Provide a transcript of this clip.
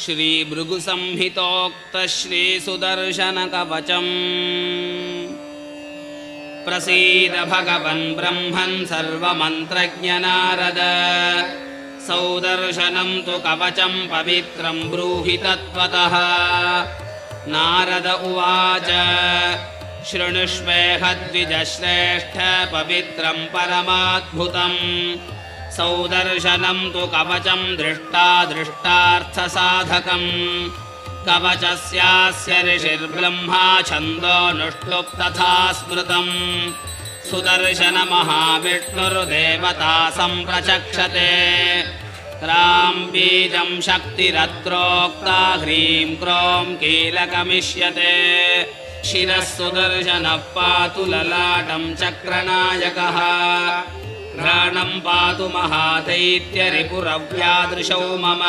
श्रीभृगुसंहितोक्त श्रीसुदर्शनकवचम् प्रसीद भगवन् ब्रह्मन् सर्वमन्त्रज्ञ नारद सौदर्शनं तु कवचं पवित्रं ब्रूहि तत्त्वतः। नारद उवाच शृणुष्वेह द्विजश्रेष्ठ पवित्रं परमाद्भुतम् सौदर्शनं तु कवचं दृष्टार्थसाधकम् कवचस्यास्य ऋषिर्ब्रह्मा छन्दोऽनुष्टुप् तथा स्मृतम् सुदर्शनमहाविष्णुर्देवता सम्प्रचक्षते क्रां बीजं शक्तिरत्रोक्ता ह्रीं क्रों कीलकमिष्यते शिरः सुदर्शनः पातु ललाटं चक्रनायकः घ्राणं पातु महादैत्यरिपुरव्यादृशौ मम